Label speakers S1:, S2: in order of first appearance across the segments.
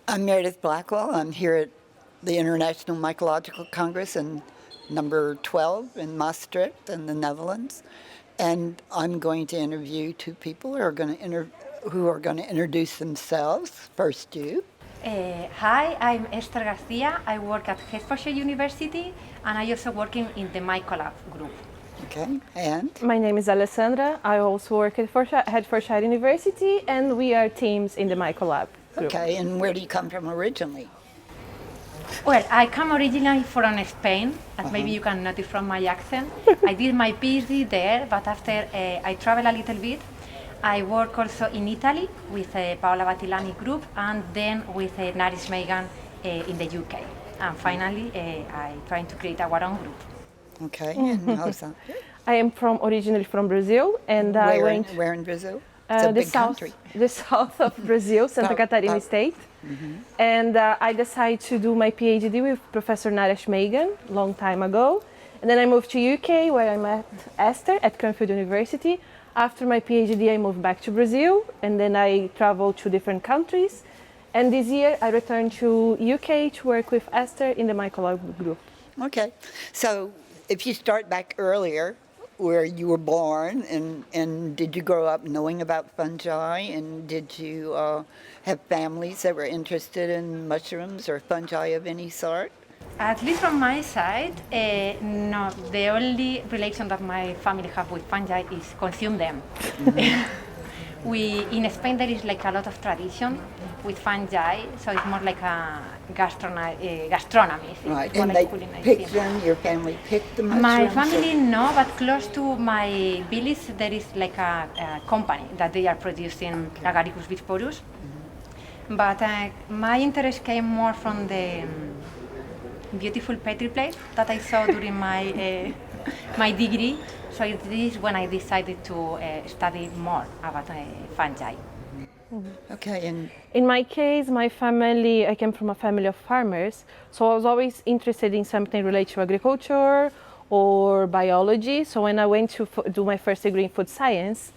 S1: I'm Meredith Blackwell. I'm here at the International Mycological Congress in number 12 in Maastricht in the Netherlands. And I'm going to interview two people who are going to introduce themselves. First, you.
S2: Hi, I'm Esther Garcia. I work at Hertfordshire University, and I also work in the Mycolab group.
S1: Okay, and?
S3: My name is Alessandra. I also work at Hertfordshire University, and we are teams in the Mycolab group.
S1: Okay, and where do you come from originally?
S2: Well, I come originally from Spain, as maybe you can notice from my accent. I did my PhD there, but after I traveled a little bit. I work also in Italy with Paola Battilani group, and then with Naris Megan in the UK. And finally, I'm trying to create our own group.
S1: Okay, and how's that?
S3: I am originally from Brazil, and
S1: Where in Brazil? It's a big country.
S3: The south of Brazil, Santa Catarina State.
S1: Mm-hmm.
S3: And I decided to do my PhD with Professor Naresh Megan a long time ago. And then I moved to UK, where I met Esther at Cranfield University. After my PhD, I moved back to Brazil, and then I traveled to different countries. And this year, I returned to UK to work with Esther in the Mycology group.
S1: Okay, so if you start back earlier, where you were born, and did you grow up knowing about fungi, and did you have families that were interested in mushrooms or fungi of any sort?
S2: At least from my side, no. The only relation that my family have with fungi is consume them. Mm-hmm. In Spain there is like a lot of tradition with fungi, so it's more like a gastronomy.
S1: Right, and like they pick them, your family picked the mushrooms?
S2: My family no, but close to my village there is like a company that they are producing Agaricus bisporus. Mm-hmm. But my interest came more from the beautiful petri plate that I saw during my my degree. So it is when I decided to study more about fungi.
S1: Mm-hmm. Okay, and
S3: in my case, I came from a family of farmers, so I was always interested in something related to agriculture or biology. So when I went to do my first degree in food science,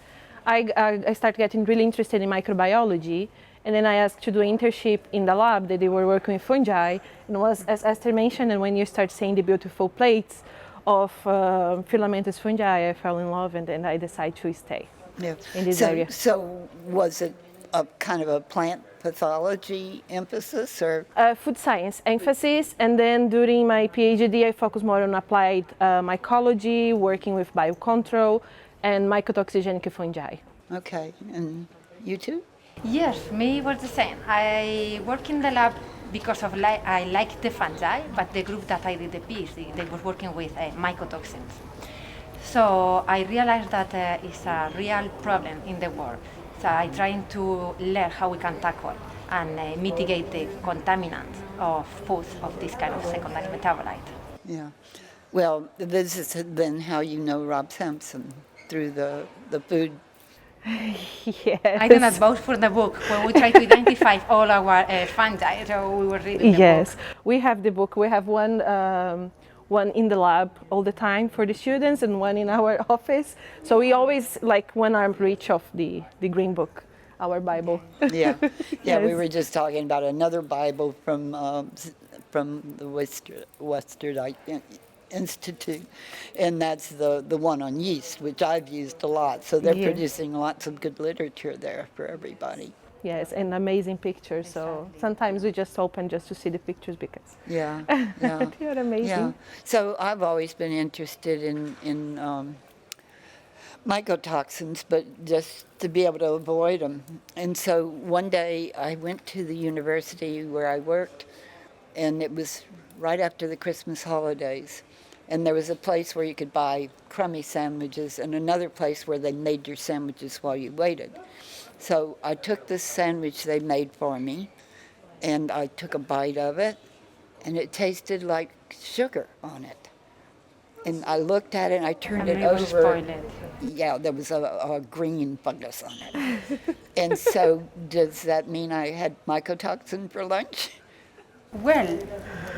S3: I started getting really interested in microbiology. And then I asked to do an internship in the lab that they were working with fungi. And it was, as Esther mentioned, and when you start seeing the beautiful plates of filamentous fungi, I fell in love, and then I decided to stay in this area.
S1: So was it a kind of a plant pathology emphasis, or?
S3: Food science emphasis, and then during my PhD, I focused more on applied mycology, working with biocontrol, and mycotoxigenic fungi.
S1: Okay, and you too?
S2: Yes, me was the same. I work in the lab because of I like the fungi, but the group that I did the PhD, they were working with mycotoxins. So I realized that it's a real problem in the world. So I trying to learn how we can tackle and mitigate the contaminants of foods of this kind of secondary metabolite.
S1: Yeah. Well, this is then how you know Rob Sampson, through the food.
S3: Yes.
S2: I do not vouch for the book when we try to identify all our fungi, so we were reading the
S3: yes,
S2: book.
S3: We have the book. We have one in the lab all the time for the students and one in our office. So we always like one arm reach of the green book, our Bible.
S1: Yeah,
S3: Yes.
S1: We were just talking about another Bible from the Western Institute, and that's the one on yeast, which I've used a lot. So they're producing lots of good literature there for everybody.
S3: Yes, and amazing pictures. So sometimes we just open just to see the pictures because
S1: yeah,
S3: they're amazing.
S1: Yeah. So I've always been interested in mycotoxins, but just to be able to avoid them. And so one day I went to the university where I worked, and it was right after the Christmas holidays. And there was a place where you could buy crummy sandwiches and another place where they made your sandwiches while you waited. So I took this sandwich they made for me, and I took a bite of it, and it tasted like sugar on it. And I looked at it, and I turned it over.
S2: Spoil it.
S1: Yeah, there was a green fungus on it. And so does that mean I had mycotoxin for lunch?
S2: Well,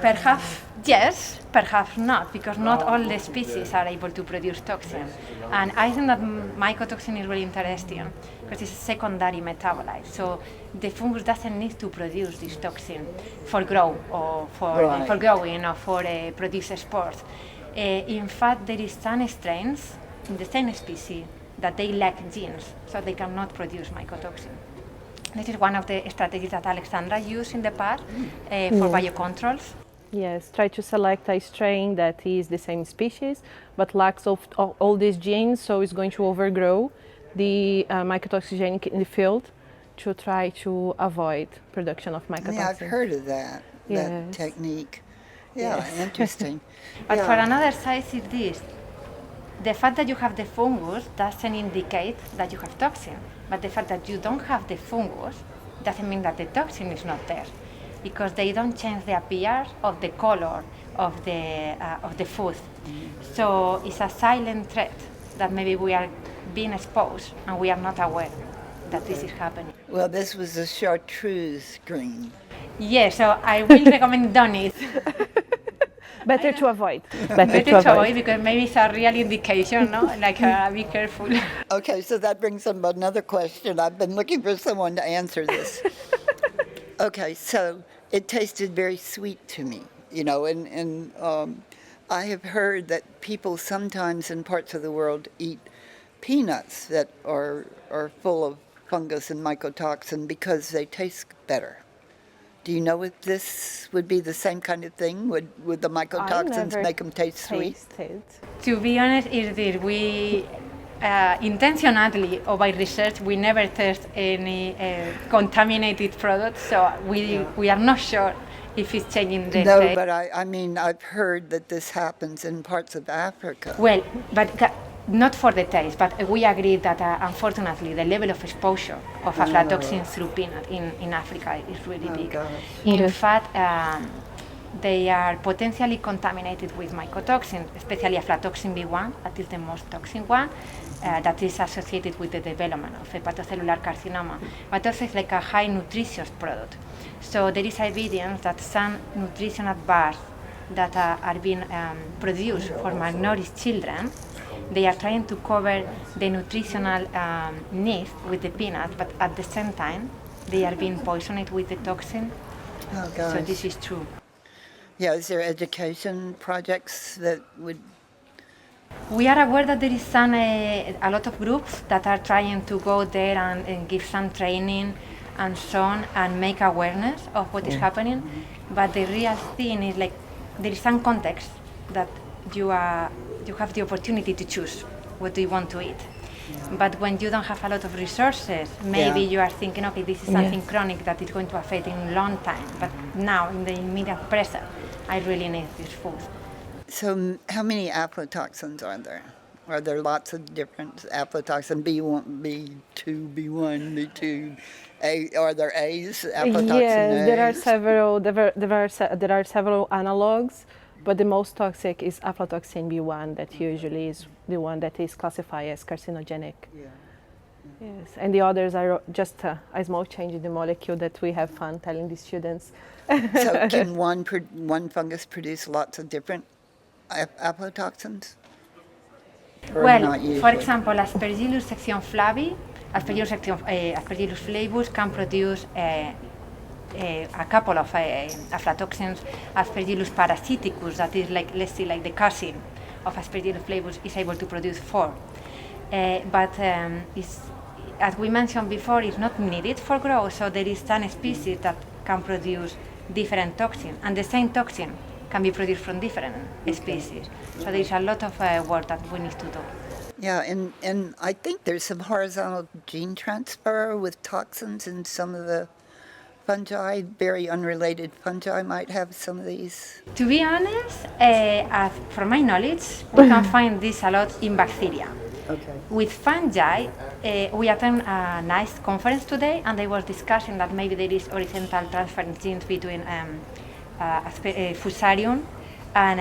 S2: Perhaps yes, perhaps not, because not all the species are able to produce toxin. And I think that mycotoxin is really interesting because it's a secondary metabolite. So the fungus doesn't need to produce this toxin for grow or for growing or for produce spores. In fact, there is some strains in the same species that they lack genes, so they cannot produce mycotoxin. This is one of the strategies that Alessandra used in the past for biocontrols.
S3: Yes, try to select a strain that is the same species but lacks all these genes, so it's going to overgrow the mycotoxigenic in the field to try to avoid production of mycotoxin.
S1: Yeah, I've heard of that
S3: Yes.
S1: technique. Yeah, interesting.
S2: But for another side is this. The fact that you have the fungus doesn't indicate that you have toxin, but the fact that you don't have the fungus doesn't mean that the toxin is not there, because they don't change the appearance of the color of the food. So it's a silent threat that maybe we are being exposed and we are not aware that this is happening.
S1: Well, this was a chartreuse green.
S2: Yes, so I will recommend don't eat.
S3: Better to avoid.
S2: Better to avoid, because maybe it's a real indication, no? Like, be careful.
S1: Okay, so that brings up another question. I've been looking for someone to answer this. Okay, so it tasted very sweet to me, and I have heard that people sometimes in parts of the world eat peanuts that are full of fungus and mycotoxin because they taste better. Do you know if this would be the same kind of thing? Would the mycotoxins make them taste sweet?
S2: To be honest, is that we intentionally or by research we never test any contaminated products, so we are not sure if it's changing the
S1: No,
S2: taste.
S1: but I mean I've heard that this happens in parts of Africa.
S2: Well, but not for the taste, but we agree that unfortunately the level of exposure of aflatoxins through peanut in Africa is really big.
S1: Gosh.
S2: In fact, they are potentially contaminated with mycotoxin, especially aflatoxin B1, that is the most toxic one, that is associated with the development of hepatocellular carcinoma, but also it's like a high nutritious product. So there is evidence that some nutritional bars that are being produced for malnourished children, they are trying to cover the nutritional needs with the peanuts, but at the same time, they are being poisoned with the toxin.
S1: Oh, gosh.
S2: So this is true.
S1: Yeah, is there education projects that would...
S2: We are aware that there is a lot of groups that are trying to go there and give some training and so on and make awareness of what is happening. But the real thing is like there is some context that you have the opportunity to choose what do you want to eat. But when you don't have a lot of resources, maybe you are thinking, okay, this is something chronic that is going to affect in a long time. But now, in the immediate present, I really need this food.
S1: So how many aflatoxins are there? Are there lots of different aflatoxin, B1, B2, B1, B2, A? Are there A's, aflatoxin
S3: Yes,
S1: A's?
S3: there are several analogs, but the most toxic is aflatoxin B1, that usually is the one that is classified as carcinogenic. Yes, and the others are just a small change in the molecule that we have fun telling the students.
S1: So can one fungus produce lots of different aflatoxins? Or
S2: Well,
S1: not usually?
S2: for example, Aspergillus section flavi, Aspergillus flavus can produce a couple of aflatoxins. Aspergillus parasiticus, that is like, let's say, like the cousin of Aspergillus flavus, is able to produce 4. But as we mentioned before, it's not needed for growth, so there is some species that can produce different toxins, and the same toxin can be produced from different species. So there is a lot of work that we need to do.
S1: Yeah, and I think there's some horizontal gene transfer with toxins in some of the fungi. Very unrelated fungi might have some of these.
S2: To be honest, from my knowledge, we can find this a lot in bacteria.
S1: Okay.
S2: With fungi, we attended a nice conference today, and they were discussing that maybe there is horizontal transfer genes between Fusarium and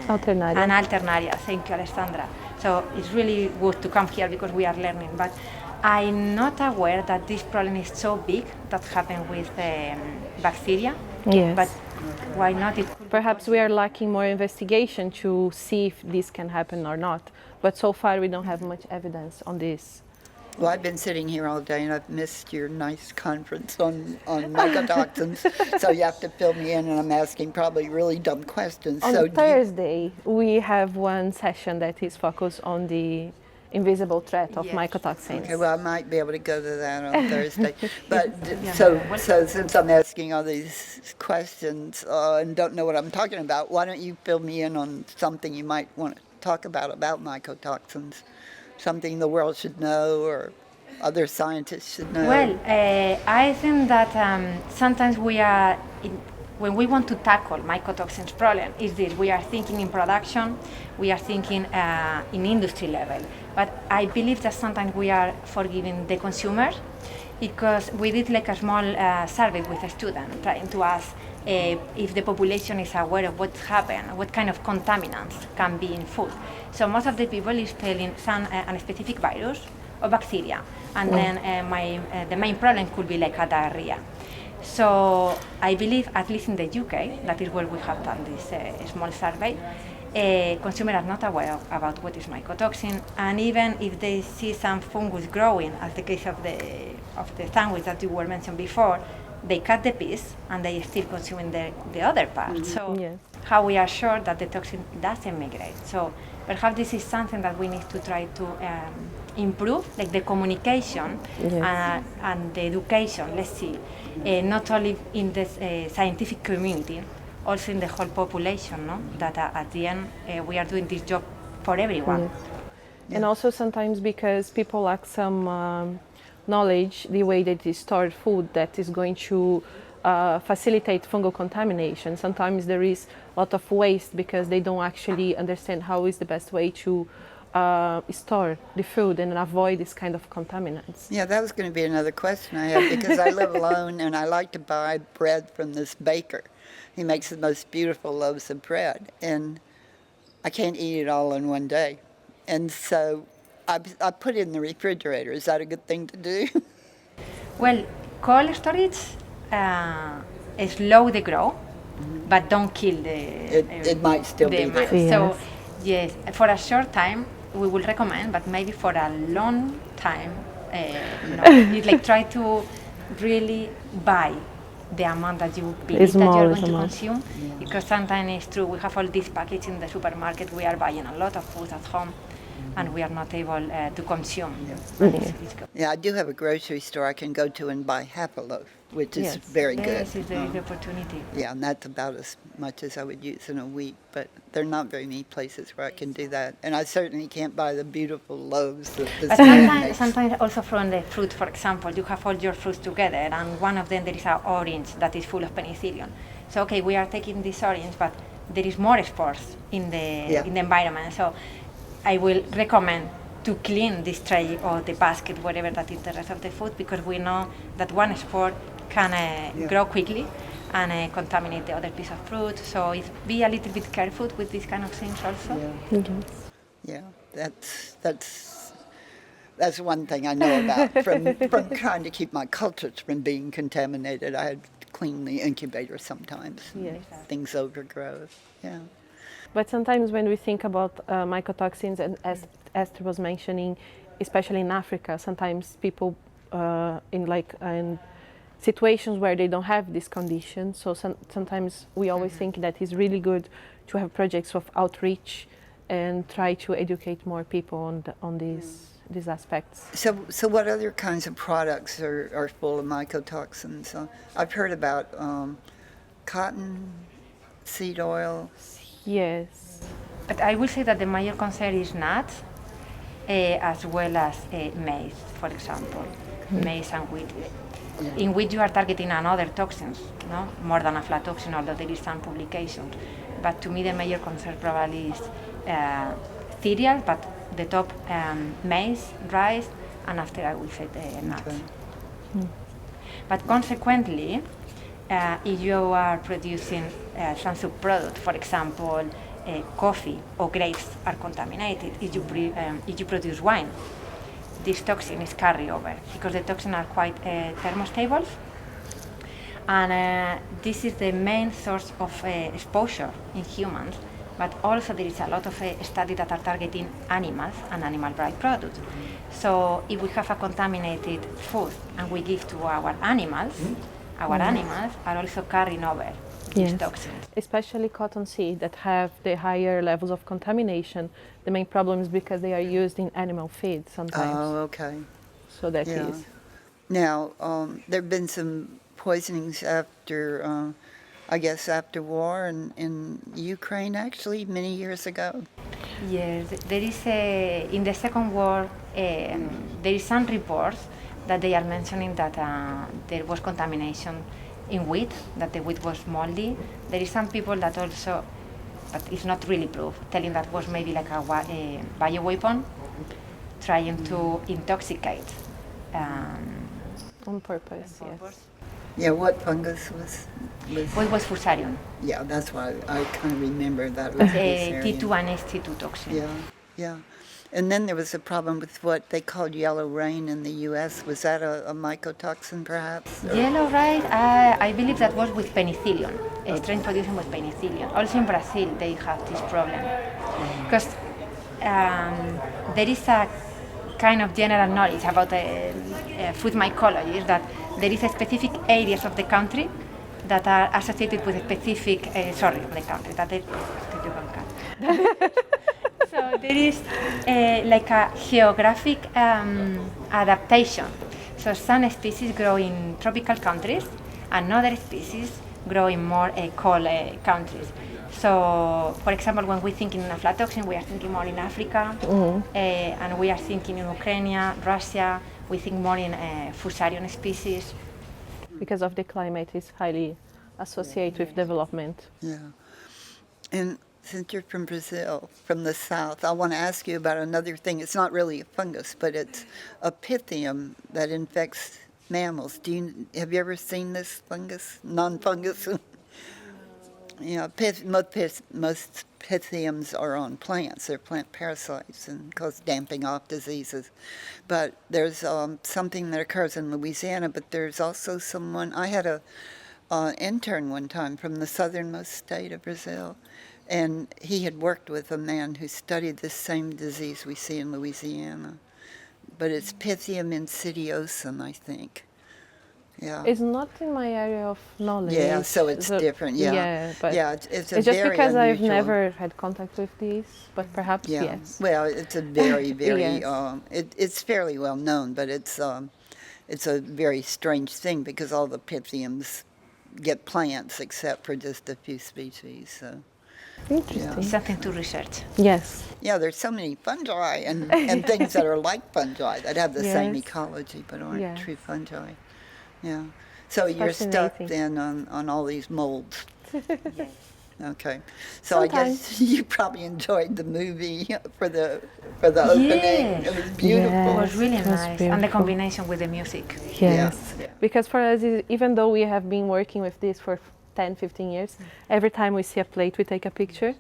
S2: Alternaria. Thank you, Alessandra. So it's really good to come here because we are learning. But I'm not aware that this problem is so big that happens with bacteria.
S3: Yes.
S2: But why not? It could
S3: Perhaps we are lacking more investigation to see if this can happen or not. But so far we don't have much evidence on this.
S1: Well, I've been sitting here all day and I've missed your nice conference on mycotoxins, so you have to fill me in, and I'm asking probably really dumb questions.
S3: On
S1: So
S3: Thursday, we have one session that is focused on the invisible threat of
S2: Yes.
S3: mycotoxins.
S1: Okay, well, I might be able to go to that on Thursday. But
S2: Yeah.
S1: so since I'm asking all these questions and don't know what I'm talking about, why don't you fill me in on something you might want to talk about mycotoxins? Something the world should know or other scientists should know?
S2: Well, I think that sometimes we are, when we want to tackle mycotoxins problem, is this: we are thinking in production, we are thinking in industry level. But I believe that sometimes we are forgiving the consumer, because we did like a small survey with a student trying to ask if the population is aware of what's happened, what kind of contaminants can be in food. So most of the people is telling some a specific virus or bacteria, and then the main problem could be like a diarrhea. So I believe, at least in the UK, that is where we have done this small survey, consumers are not aware about what is mycotoxin, and even if they see some fungus growing, as the case of the sandwich that you were mentioned before, they cut the piece and they still consuming the other part. So
S3: Yes.
S2: how we are sure that the toxin doesn't migrate? So perhaps this is something that we need to try to improve, like the communication
S3: Yes.
S2: and the education. Let's see, not only in the scientific community, also in the whole population. No, that at the end we are doing this job for everyone.
S3: Yes. And also sometimes because people lack some knowledge, the way that they store food, that is going to facilitate fungal contamination. Sometimes there is a lot of waste because they don't actually understand how is the best way to store the food and avoid this kind of contaminants.
S1: Yeah, that was going to be another question I had, because I live alone and I like to buy bread from this baker. He makes the most beautiful loaves of bread, and I can't eat it all in one day. And so I put it in the refrigerator. Is that a good thing to do?
S2: Well, cold storage slow the growth, but don't kill the.
S1: It might still be there.
S3: Yes.
S2: So, yes, for a short time we will recommend, but maybe for a long time, no. It's like try to really buy the amount that you believe that you are going to consume, because sometimes it's true, we have all these packages in the supermarket, we are buying a lot of food at home, and we are not able to consume. It's good.
S1: Yeah, I do have a grocery store I can go to and buy half a loaf, which is
S3: Yes.
S1: very good.
S2: Yes, it's the opportunity.
S1: Yeah, and that's about as much as I would use in a week, but there are not very many places where I can do that. And I certainly can't buy the beautiful loaves that this
S2: But
S1: man makes.
S2: sometimes also from the fruit, for example, you have all your fruits together, and one of them there is an orange that is full of penicillium. So okay, we are taking this orange, but there is more spores in the environment. So I will recommend to clean this tray or the basket, whatever that is the rest of the food, because we know that one spore can grow quickly and contaminate the other piece of fruit. So be a little bit careful with these kind of things also.
S1: Yeah, that's one thing I know about from trying to keep my cultures from being contaminated. I had to clean the incubator sometimes.
S3: Yes.
S1: Things overgrow. Yeah.
S3: But sometimes when we think about mycotoxins, and as Esther was mentioning, especially in Africa, sometimes people in situations where they don't have this condition. So sometimes we always think that it's really good to have projects of outreach and try to educate more people on these aspects.
S1: So what other kinds of products are full of mycotoxins? I've heard about cotton, seed oil.
S3: Yes.
S2: But I will say that the major concern is nuts, as well as maize, for example, maize and wheat, in which you are targeting another toxins, no, more than aflatoxin, although there is some publications. But to me, the major concern probably is cereal, but the top maize, rice, and after I will say the nuts.
S1: Okay.
S2: But consequently, if you are producing some subproduct, for example, coffee or grapes are contaminated, if you produce wine, this toxin is carried over, because the toxins are quite thermostable, And this is the main source of exposure in humans, but also there is a lot of studies that are targeting animals and animal byproducts. So if we have a contaminated food and we give to our animals, our animals are also carrying over these toxins.
S3: Especially cottonseed that have the higher levels of contamination. The main problem is because they are used in animal feed sometimes.
S1: Oh, okay.
S3: So that
S1: Yeah.
S3: is.
S1: Now, there have been some poisonings after, I guess, after war in Ukraine, actually, many years ago.
S2: Yes, there is in the Second War, there is some reports that they are mentioning that there was contamination in wheat, that the wheat was moldy. There is some people that also, but it's not really proof, telling that was maybe like a bioweapon, trying to intoxicate.
S3: On purpose, yes.
S1: Yeah, what fungus was?
S2: What was Fusarium?
S1: Yeah, that's why I kind of remember that. Was
S2: T2 and S2 toxin.
S1: Yeah, yeah. And then there was a problem with what they called yellow rain in the U.S. Was that a mycotoxin, perhaps? Or-
S2: Yellow rice, I believe that was with penicillium. A strain producing with penicillium. Also in Brazil, they have this problem. Because there is a kind of general knowledge about food mycology, is that there is a specific areas of the country that are associated with a specific, the country, that they, so there is like a geographic adaptation. So some species grow in tropical countries, and other species grow in more cold countries. So, for example, when we think in aflatoxin, we are thinking more in Africa, and we are thinking in Ukraine, Russia, we think more in Fusarium species.
S3: Because of the climate is highly associated with development.
S1: Yeah. And since you're from Brazil, from the south, I want to ask you about another thing. It's not really a fungus, but it's a pythium that infects mammals. Have you ever seen this fungus? Non-fungus? Yeah, most pythiums are on plants. They're plant parasites and cause damping off diseases. But there's something that occurs in Louisiana, but there's also someone, I had an intern one time from the southernmost state of Brazil, and he had worked with a man who studied the same disease we see in Louisiana. But it's Pythium insidiosum, I think. Yeah.
S3: It's not in my area of knowledge.
S1: Yeah, so it's different. Yeah.
S3: Yeah, but
S1: yeah, it's
S3: it's just
S1: very
S3: because I've
S1: unusual.
S3: never had contact with these, but perhaps
S1: Yeah.
S3: yes.
S1: Well, it's a very, very.
S3: Yes.
S1: It's fairly well known, but it's a very strange thing because all the pythiums get plants except for just a few species. So.
S3: Interesting.
S2: Something to research.
S3: Yes.
S1: Yeah, there's so many fungi and things that are like fungi that have the same
S3: Yes.
S1: ecology but aren't
S3: Yes.
S1: true fungi. Yeah. So
S3: It's
S1: you're stuck
S3: fascinating.
S1: then on all these molds.
S2: Yes.
S1: Okay. So I guess
S3: Sometimes.
S1: you probably enjoyed the movie for the opening.
S2: Yes.
S1: It was beautiful.
S2: It was really
S3: It was
S2: nice, and the
S3: beautiful.
S2: combination with the music.
S3: Yes.
S1: Yeah.
S3: Because for us, even though we have been working with this for 10, 15 years, every time we see a plate, we take a picture.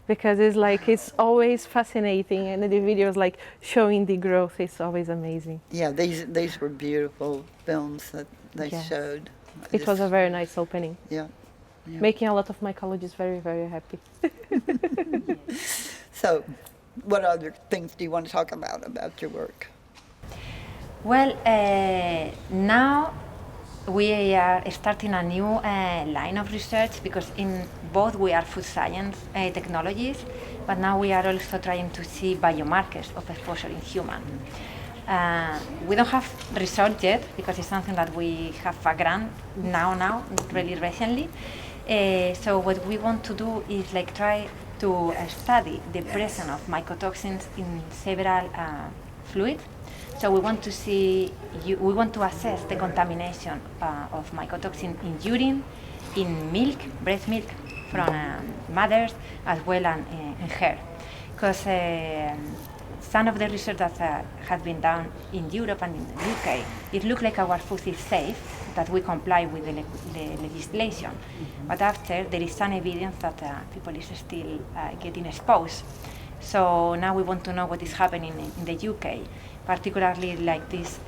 S3: Because it's always fascinating, and the videos like showing the growth is always amazing.
S1: Yeah, these were beautiful films that they
S3: Yes.
S1: showed.
S3: It was a very nice opening,
S1: Yeah. Yeah.
S3: making a lot of mycologists very, very happy.
S1: So, what other things do you want to talk about your work?
S2: Well, now we are starting a new line of research, because in both we are food science technologies, but now we are also trying to see biomarkers of exposure in human. We don't have results yet because it's something that we have a grant now, really recently. So what we want to do is try to study the presence of mycotoxins in several fluids. So we want to we want to assess the contamination of mycotoxin in urine, in milk, breast milk from mothers, as well as in hair. Because some of the research that has been done in Europe and in the UK, it looks like our food is safe, that we comply with the legislation. But after, there is some evidence that people is still getting exposed. So now we want to know what is happening in the UK. particularly like this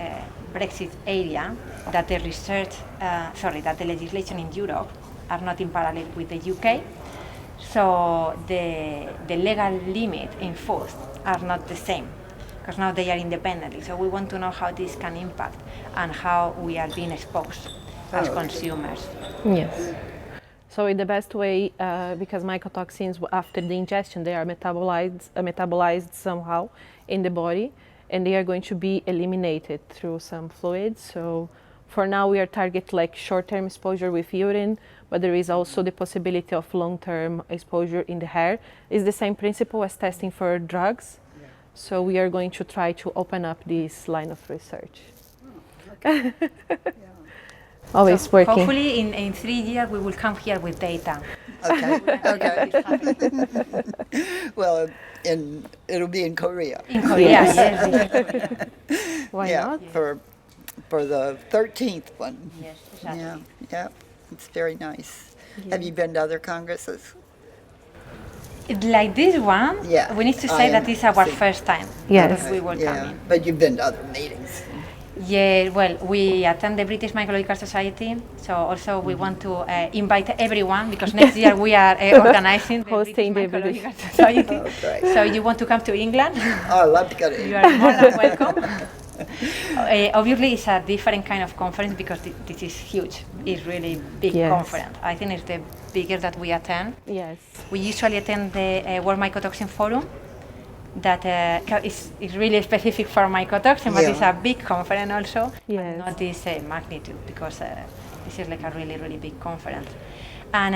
S2: Brexit area, that the that the legislation in Europe are not in parallel with the UK. So the legal limit in food are not the same, because now they are independently. So we want to know how this can impact and how we are being exposed as consumers.
S3: Yes. So in the best way, because mycotoxins, after the ingestion, they are metabolized somehow in the body, and they are going to be eliminated through some fluids. So for now, we are target like short-term exposure with urine, but there is also the possibility of long-term exposure in the hair. It's the same principle as testing for drugs. Yeah. So we are going to try to open up this line of research.
S1: Okay.
S3: Always
S2: so
S3: working.
S2: Hopefully in 3 years we will come here with data.
S1: Okay. Okay. Well, it'll be in Korea.
S2: In Korea,
S3: Yes.
S2: yes.
S3: Why
S1: Yeah,
S3: not?
S1: for the 13th one.
S2: Yes, exactly.
S1: Yeah, yeah, it's very nice.
S3: Yes.
S1: Have you been to other congresses?
S2: Like this one,
S1: Yeah,
S2: we need to
S1: I
S2: say that
S1: am
S2: it's our
S1: seeing.
S2: first time
S3: Yes.
S2: that we were
S1: Yeah,
S2: coming.
S1: but you've been to other meetings.
S2: Yeah, well, we attend the British Mycological Society, so also we want to invite everyone, because next year we are organizing the
S3: Hosting the
S2: British
S3: British.
S2: Mycological Society.
S1: Oh, great.
S2: So you want to come to England?
S1: Oh, I'd love to go to
S2: You
S1: England.
S2: are more than welcome. Obviously, it's a different kind of conference because this is huge. It's really big
S3: Yes.
S2: conference. I think it's the biggest that we attend.
S3: Yes.
S2: We usually attend the World Mycotoxin Forum. That is really specific for mycotoxin, but
S1: Yeah.
S2: it's a big conference also.
S3: Yes.
S2: But not this magnitude, because this is like a really, really big conference. And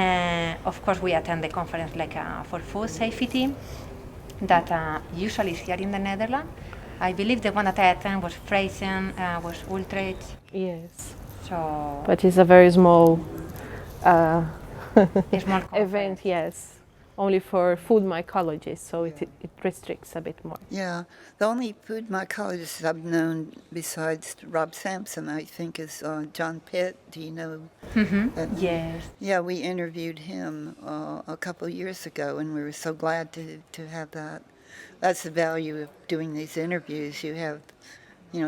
S2: of course, we attend the conference like for food safety, that usually is here in the Netherlands. I believe the one that I attended was Freysen, was Utrecht.
S3: Yes.
S2: So
S3: But it's a very small
S2: a small conference.
S3: event, yes. Only for food mycologists, so it restricts a bit more.
S1: Yeah, the only food mycologist I've known besides Rob Sampson, I think, is John Pitt. Do you know? that?
S2: Yes.
S1: Yeah, we interviewed him a couple years ago, and we were so glad to have that. That's the value of doing these interviews. You have,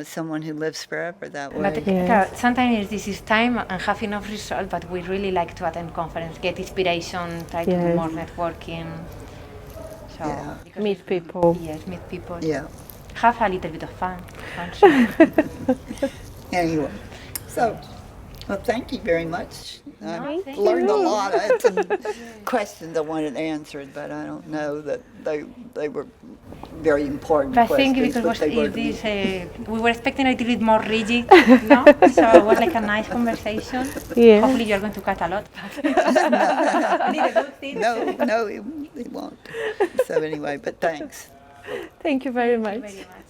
S1: someone who lives forever that way.
S2: But
S3: Yes.
S2: sometimes this is time and have enough result, but we really like to attend conference, get inspiration, try to do
S3: Yes.
S2: more networking. So
S1: Yeah.
S2: because
S3: Meet
S2: it's-
S3: people.
S2: Yes, meet people.
S1: Yeah.
S2: Have a little bit of fun.
S1: Anyway, so, well, thank you very much. I
S2: thank
S1: learned a
S3: you.
S1: lot. I had some questions I wanted answered, but I don't know that they were very important
S2: But I think
S1: questions.
S2: because
S1: but they were-
S2: we were expecting a little bit more rigid, no? So it was like a nice conversation.
S3: Yeah.
S2: Hopefully you're going to cut a lot. But need a good thing.
S1: No, it won't. So anyway, but thanks.
S3: Thank you very much.
S2: Very much.